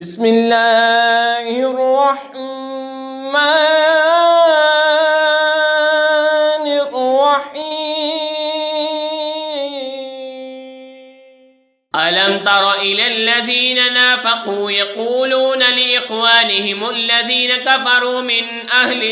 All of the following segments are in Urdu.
بسم اللہ الرحمن الرحیم ألم تر إلى الذين نافقوا يقولون لإخوانهم الذين كفروا من أهل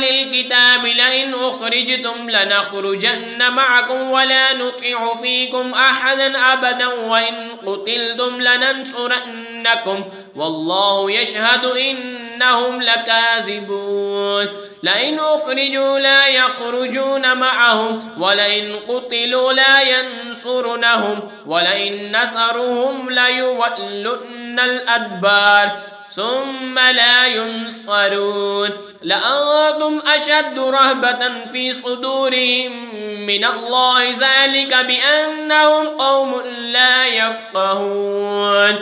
الكتاب لئن أخرجتم لنخرجن معكم ولا نطيع فيكم أحدا أبدا وإن قتلتم لننصرنكم والله يشهد إنهم لكاذبون لئن أخرجوا لا يخرجون معهم ولئن قتلوا لا ينصرونهم ولئن نصروهم ليولن الأدبار ثم لا ينصرون لأنتم أشد رهبة في صدورهم من الله ذلك بأنهم قوم لا يفقهون۔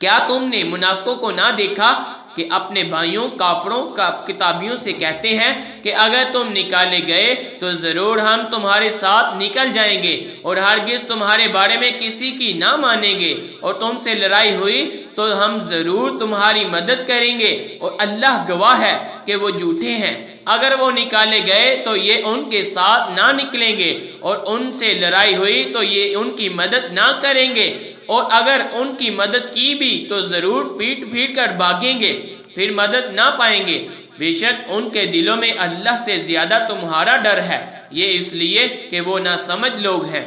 کیا تم نے منافقوں کو نہ دیکھا کہ اپنے بھائیوں کافروں کا کتابیوں سے کہتے ہیں کہ اگر تم نکالے گئے تو ضرور ہم تمہارے ساتھ نکل جائیں گے اور ہرگز تمہارے بارے میں کسی کی نہ مانیں گے، اور تم سے لڑائی ہوئی تو ہم ضرور تمہاری مدد کریں گے اور اللہ گواہ ہے کہ وہ جھوٹے ہیں۔ اگر وہ نکالے گئے تو یہ ان کے ساتھ نہ نکلیں گے، اور ان سے لڑائی ہوئی تو یہ ان کی مدد نہ کریں گے، اور اگر ان کی مدد کی بھی تو ضرور پیٹ کر بھاگیں گے، پھر مدد نہ پائیں گے۔ بے شک ان کے دلوں میں اللہ سے زیادہ تمہارا ڈر ہے، یہ اس لیے کہ وہ ناسمجھ لوگ ہیں۔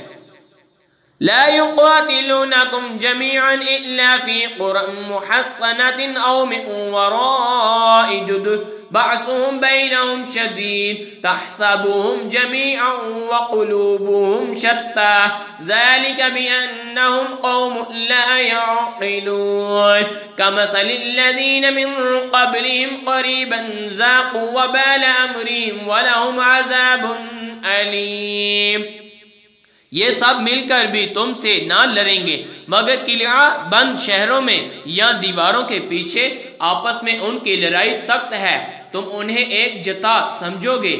لا يقاتلونكم جميعا إلا في قرى محصنة أو من وراء جدر بأسهم بينهم شديد تحسبهم جميعا وقلوبهم شتى ذلك بأنهم قوم لا يعقلون كمثل الذين من قبلهم قريبا ذاقوا وبال أمرهم ولهم عذاب أليم۔ یہ سب مل کر بھی تم سے نہ لڑیں گے مگر قلعہ بند شہروں میں یا دیواروں کے پیچھے، آپس میں ان کی لڑائی سخت ہے، تم انہیں ایک جتا سمجھو گے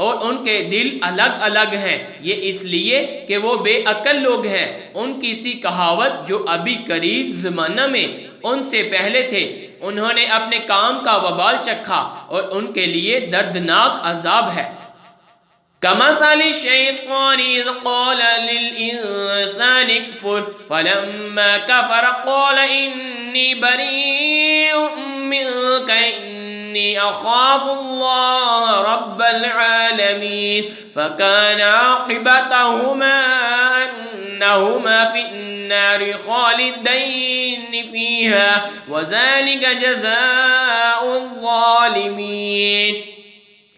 اور ان کے دل الگ الگ ہیں، یہ اس لیے کہ وہ بے عقل لوگ ہیں۔ ان کی سی کہاوت جو ابھی قریب زمانہ میں ان سے پہلے تھے، انہوں نے اپنے کام کا وبال چکھا اور ان کے لیے دردناک عذاب ہے۔ كمثل الشيطان إذ قال للإنسان اكفر فلما كفر قال إني بريء منك إني أخاف الله رب العالمين فكان عاقبتهما أنهما في النار خالدين فيها وذلك جزاء الظالمين۔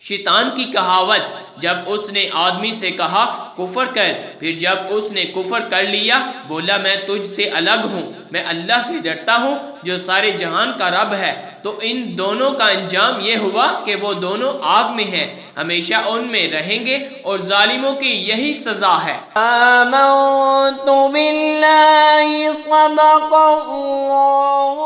شیطان کی کہاوت جب اس نے آدمی سے کہا کفر کر، پھر جب اس نے کفر کر لیا بولا میں تجھ سے الگ ہوں، میں اللہ سے ڈرتا ہوں جو سارے جہان کا رب ہے، تو ان دونوں کا انجام یہ ہوا کہ وہ دونوں آگ میں ہیں، ہمیشہ ان میں رہیں گے اور ظالموں کی یہی سزا ہے۔ آمنت باللہ صدق اللہ